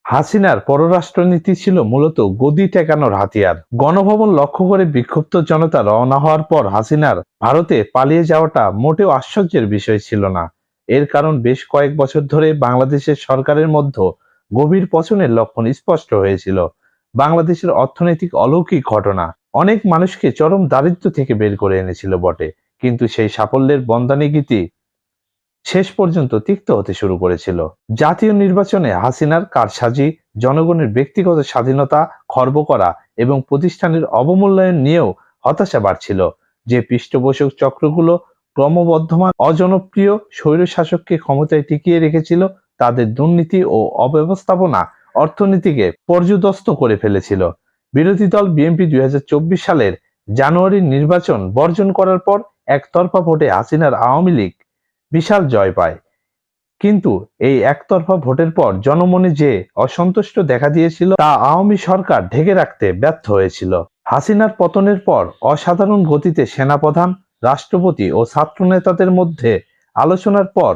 হাসিনার পররাষ্ট্রনীতি ছিল মূলত গদি টেকানোর হাতিয়ার। গণভবন লক্ষ্য করে বিক্ষুব্ধ জনতা রওনা হওয়ার পর হাসিনার ভারতে পালিয়ে যাওয়াটা মোটেও আশ্চর্যের বিষয় ছিল না। এর কারণ বেশ কয়েক বছর ধরে বাংলাদেশের সরকারের মধ্যে গভীর পতনের লক্ষণ স্পষ্ট হয়েছিল। বাংলাদেশের অর্থনৈতিক অলৌকিক ঘটনা অনেক মানুষকে চরম দারিদ্র্য থেকে বের করে এনেছিল বটে, কিন্তু সেই সাফল্যের বন্দানিগীতি শেষ পর্যন্ত তিক্ত হতে শুরু করেছিল। জাতীয় নির্বাচনে হাসিনার কারসাজি, জনগণের ব্যক্তিগত স্বাধীনতা খর্ব করা এবং প্রতিষ্ঠানের অবমূল্যায়ন নিয়েও হতাশা বাড়ছিল। যে পৃষ্ঠপোষক চক্রগুলো ক্রমবর্ধমান অজনপ্রিয় স্বৈরশাসককে ক্ষমতায় টিকিয়ে রেখেছিল, তাদের দুর্নীতি ও অব্যবস্থাপনা অর্থনীতিকে পর্যুদস্ত করে ফেলেছিল। বিরোধী দল বিএনপি ২০২৪ সালের জানুয়ারির নির্বাচন বর্জন করার পর একতরফা ভোটে হাসিনার আওয়ামী লীগ বিশাল জয় পায়। কিন্তু এই একতরফা ভোটের পর জনমনে যে অসন্তুষ্ট দেখা দিয়েছিল তা আওয়ামী সরকার ঢেকে রাখতে ব্যর্থ হয়েছিল। হাসিনার পতনের পর অসাধারণ গতিতে সেনাপ্রধান, রাষ্ট্রপতি ও ছাত্র নেতাদের মধ্যে আলোচনার পর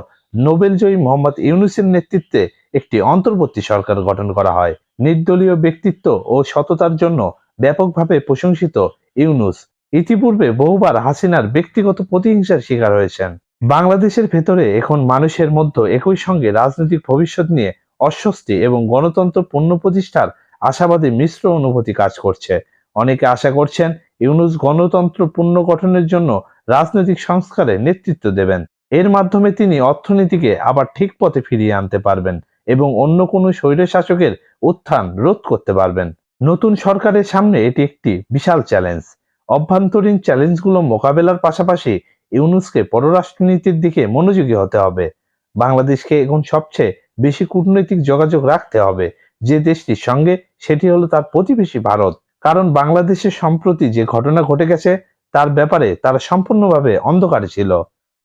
নোবেলজয়ী মোহাম্মদ ইউনূসের নেতৃত্বে একটি অন্তর্বর্তী সরকার গঠন করা হয়। নির্দলীয় ব্যক্তিত্ব ও সততার জন্য ব্যাপকভাবে প্রশংসিত ইউনূস ইতিপূর্বে বহুবার হাসিনার ব্যক্তিগত প্রতিহিংসার শিকার হয়েছেন। বাংলাদেশের ভেতরে এখন মানুষের মধ্যে একই সঙ্গে রাজনৈতিক ভবিষ্যৎ নিয়ে অস্বস্তি এবং গণতন্ত্র পুনঃপ্রতিষ্ঠার আশাবাদী মিশ্র অনুভূতি কাজ করছে। অনেকে আশা করছেন ইউনূস গণতন্ত্র পুনর্গঠনের জন্য রাজনৈতিক সংস্কারে নেতৃত্ব দেবেন। এর মাধ্যমে তিনি অর্থনীতিকে আবার ঠিক পথে ফিরিয়ে আনতে পারবেন এবং অন্য কোনো স্বৈরশাসকের উত্থান রোধ করতে পারবেন। নতুন সরকারের সামনে এটি একটি বিশাল চ্যালেঞ্জ। অভ্যন্তরীণ চ্যালেঞ্জগুলো মোকাবেলার পাশাপাশি ইউনূসকে পররাষ্ট্রনীতির দিকে মনোযোগী হতে হবে। বাংলাদেশকে এখন সবচেয়ে বেশি কূটনৈতিক যোগাযোগ রাখতে হবে যে দেশটির সঙ্গে, সেটি হলো তার প্রতিবেশী ভারত। কারণ বাংলাদেশে সম্প্রতি যে ঘটনা ঘটে গেছে তার ব্যাপারে তারা সম্পূর্ণভাবে অন্ধকারে ছিল।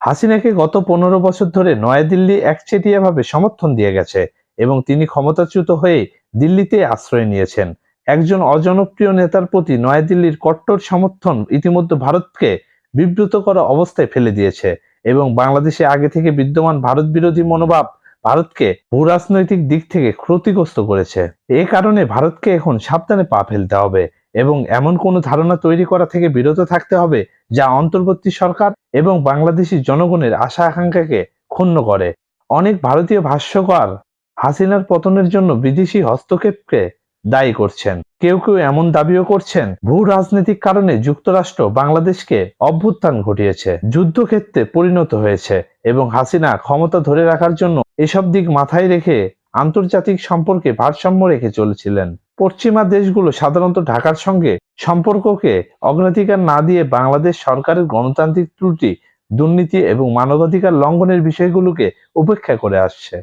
হাসিনাকে গত ১৫ বছর ধরে নয়াদিল্লি একচেটিয়াভাবে সমর্থন দিয়ে গেছে এবং তিনি ক্ষমতাচ্যুত হয়ে দিল্লিতে আশ্রয় নিয়েছেন। একজন অজনপ্রিয় নেতার প্রতি নয়াদিল্লির কট্টর সমর্থন ইতিমধ্যে ভারতকে বিব্রত করা অবস্থায় ফেলে দিয়েছে এবং বাংলাদেশে আগে থেকে বিদ্যমান ভারত বিরোধী মনোভাব ভারতকে ভূরাজনৈতিক দিক থেকে ক্ষতিগ্রস্ত করেছে। এ কারণে ভারতকে এখন সাবধানে পা ফেলতে হবে এবং এমন কোনো ধারণা তৈরি করা থেকে বিরত থাকতে হবে যা অন্তর্বর্তী সরকার এবং বাংলাদেশী জনগণের আশা আকাঙ্ক্ষাকে ক্ষুণ্ণ করে। অনেক ভারতীয় ভাষ্যকার হাসিনার পতনের জন্য বিদেশি হস্তক্ষেপকে দায়ী করছেন। কেউ কেউ এমন দাবিও করছেন ভূ রাজনৈতিক কারণে যুক্তরাষ্ট্র বাংলাদেশকে অভ্যুত্থান ঘটিয়েছে, যুদ্ধক্ষেত্রে পরিণত হয়েছে এবং হাসিনা ক্ষমতা ধরে রাখার জন্য এসব দিক মাথায় রেখে আন্তর্জাতিক সম্পর্কে ভারসাম্য রেখে চলেছিলেন। পশ্চিমা দেশগুলো সাধারণত ঢাকার সঙ্গে সম্পর্ককে অগ্রাধিকার না দিয়ে বাংলাদেশ সরকারের গণতান্ত্রিক ত্রুটি, দুর্নীতি এবং মানবাধিকার লঙ্ঘনের বিষয়গুলোকে উপেক্ষা করে আসছে।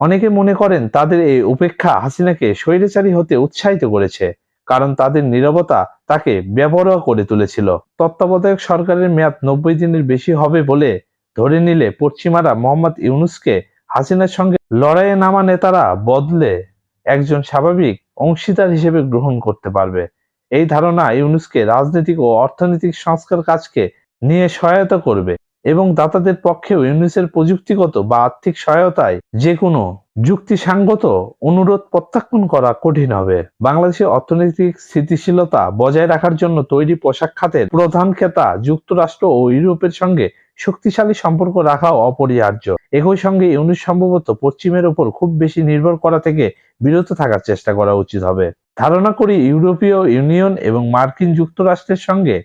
অনেকে মনে করেন তাদের এই উপেক্ষা হাসিনাকে স্বৈরাচারী হতে উৎসাহিত করেছে, কারণ তাদের নীরবতা তাকে বেপরোয়া করে তুলেছিল। তত্ত্বাবধায়ক সরকারের মেয়াদ ৯০ দিনের বেশি হবে বলে ধরে নিলে পশ্চিমারা মোহাম্মদ ইউনূসকে হাসিনার সঙ্গে লড়াইয়ে নামা নেতারা বদলে একজন স্বাভাবিক অংশীদার হিসেবে গ্রহণ করতে পারবে। এই ধারণা ইউনূসকে রাজনৈতিক ও অর্থনৈতিক সংস্কার কাজকে নিয়ে সহায়তা করবে এবং দাতাদের পক্ষেও ইউনূসের প্রযুক্তিগত বা আর্থিক সহায়তায় যে কোনো যুক্তিসঙ্গত অনুরোধ প্রত্যাখ্যান করা কঠিন হবে। বাংলাদেশের অর্থনৈতিক স্থিতিশীলতা বজায় রাখার জন্য তৈরি পোশাক খাতের প্রধান ক্রেতা যুক্তরাষ্ট্র ও ইউরোপের সঙ্গে শক্তিশালী সম্পর্ক রাখাও অপরিহার্য। একই সঙ্গে ইউনূস সম্ভবত পশ্চিমের উপর খুব বেশি নির্ভর করা থেকে বিরত থাকার চেষ্টা করা উচিত হবে। ধারণা করি ইউরোপীয় ইউনিয়ন এবং মার্কিন যুক্তরাষ্ট্রের সঙ্গে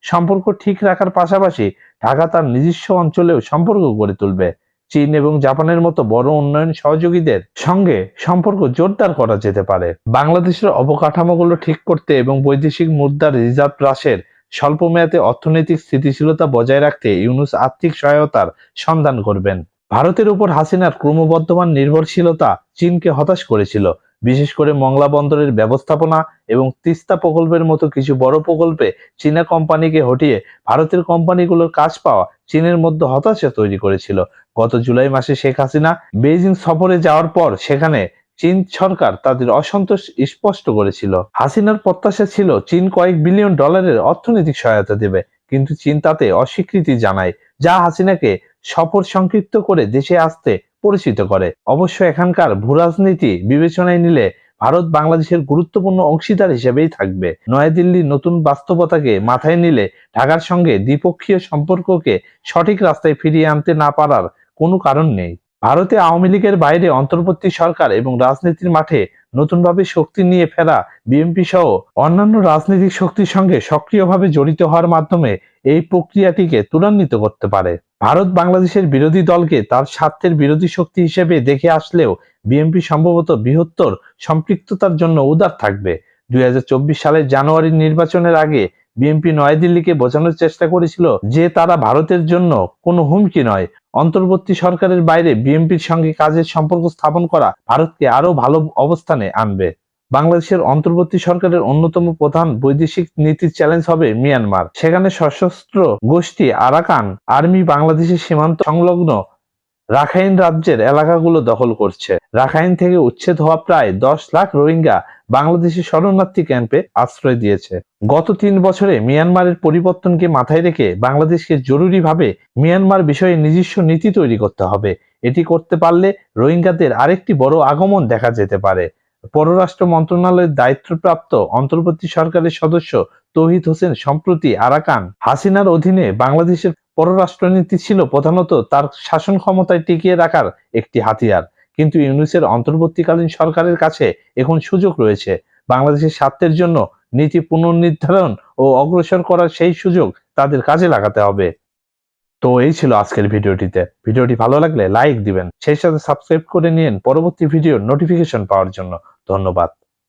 সম্পর্ক ঠিক রাখার পাশাপাশি ঢাকা তার নিজস্ব অঞ্চলেও সম্পর্ক গড়ে তুলবে। চীন এবং জাপানের মতো বড় উন্নয়ন সহযোগীদের সঙ্গে সম্পর্ক জোরদার করা যেতে পারে। বাংলাদেশের অবকাঠামোগুলো ঠিক করতে এবং বৈদেশিক মুদ্রার রিজার্ভ হ্রাসের স্বল্পমেয়াদে অর্থনৈতিক স্থিতিশীলতা বজায় রাখতে ইউনূস আর্থিক সহায়তার সন্ধান করবেন। ভারতের উপর হাসিনার ক্রমবর্ধমান নির্ভরশীলতা চীনকে হতাশ করেছিল, বিশেষ করে মংলা বন্দরের ব্যবস্থাপনা এবং তিস্তা প্রকল্পের মতো কিছু বড় প্রকল্পে চীনা কোম্পানিকে হটিয়ে ভারতের কোম্পানিগুলোর কাজ পাওয়া চীনের মধ্যে হতাশা তৈরি করেছিল। গত জুলাই মাসে শেখ হাসিনা বেইজিং সফরে যাওয়ার পর সেখানে চীন সরকার তাদের অসন্তোষ স্পষ্ট করেছিল। হাসিনার প্রত্যাশা ছিল চীন কয়েক বিলিয়ন ডলারের অর্থনৈতিক সহায়তা দেবে, কিন্তু চীন তাতে অস্বীকৃতি জানায়, যা হাসিনাকে সফর সংক্ষিপ্ত করে দেশে আসতে পরিচিত করে। অবশ্য এখানকার ভূরাজনীতি বিবেচনায় নিলে ভারত বাংলাদেশের গুরুত্বপূর্ণ অংশীদার হিসেবেই থাকবে। নয়াদিল্লির নতুন বাস্তবতাকে মাথায় নিলে ঢাকার সঙ্গে দ্বিপক্ষীয় সম্পর্ককে সঠিক রাস্তায় ফিরিয়ে আনতে না পারার কোনো কারণ নেই। ভারতে আওয়ামী লীগের বাইরে অন্তর্বর্তী সরকার এবং রাজনীতির মাঠে নতুনভাবে শক্তি নিয়ে ফেরা বিএনপি সহ অন্যান্য রাজনৈতিক শক্তির সঙ্গে সক্রিয়ভাবে জড়িত হওয়ার মাধ্যমে এই প্রক্রিয়াটিকে ত্বরান্বিত করতে পারে। ভারত বাংলাদেশের বিরোধী দলকে তার স্বার্থের বিরোধী শক্তি হিসেবে দেখে আসলেও বিএনপি সম্ভবত বৃহত্তর সম্পৃক্ততার জন্য উদার থাকবে। 2024 সালের জানুয়ারির নির্বাচনের আগে বিএনপি নয়াদিল্লিকে বোঝানোর চেষ্টা করেছিল যে তারা ভারতের জন্য কোনো হুমকি নয়। অন্তর্বর্তী সরকারের বাইরে বিএনপির সঙ্গে কাজের সম্পর্ক স্থাপন করা ভারতকে আরো ভালো অবস্থানে আনবে। বাংলাদেশের অন্তর্বর্তী সরকারের অন্যতম প্রধান বৈদেশিক নীতির চ্যালেঞ্জ হবে মিয়ানমার। সেখানে সশস্ত্র গোষ্ঠী আরাকান আর্মি বাংলাদেশের সীমান্ত সংলগ্ন রাখাইন রাজ্যের এলাকাগুলো দখল করছে। রাখাইন থেকে উচ্ছেদ হওয়া প্রায় 10 লাখ রোহিঙ্গা বাংলাদেশের শরণার্থী ক্যাম্পে আশ্রয় দিয়েছে। গত 3 বছরে মিয়ানমারের পরিবর্তনকে মাথায় রেখে বাংলাদেশকে জরুরিভাবে মিয়ানমার বিষয়ে নিজস্ব নীতি তৈরি করতে হবে। এটি করতে পারলে রোহিঙ্গাদের আরেকটি বড় আগমন দেখা যেতে পারে। পররাষ্ট্র মন্ত্রণালয়ের দায়িত্বপ্রাপ্ত অন্তর্বর্তী সরকারের সদস্য তৌহিদ হোসেন সম্প্রতি আরাকান হাসিনার অধীনে বাংলাদেশের পররাষ্ট্রনীতি ছিল প্রধানত তার শাসন ক্ষমতায় টিকিয়ে রাখার একটি হাতিয়ার। কিন্তু ইউনূসের অন্তর্বর্তীকালীন সরকারের কাছে এখন সুযোগ রয়েছে বাংলাদেশের স্বার্থের জন্য নীতি পুনর্নির্ধারণ ও অগ্রসর করার সেই সুযোগ তাদের কাজে লাগাতে হবে। তো এই ছিল আজকের ভিডিওটিতে। ভিডিওটি ভালো লাগলে লাইক দিবেন, সেই সাথে সাবস্ক্রাইব করে নিন পরবর্তী ভিডিওর নোটিফিকেশন পাওয়ার জন্য। ধন্যবাদ।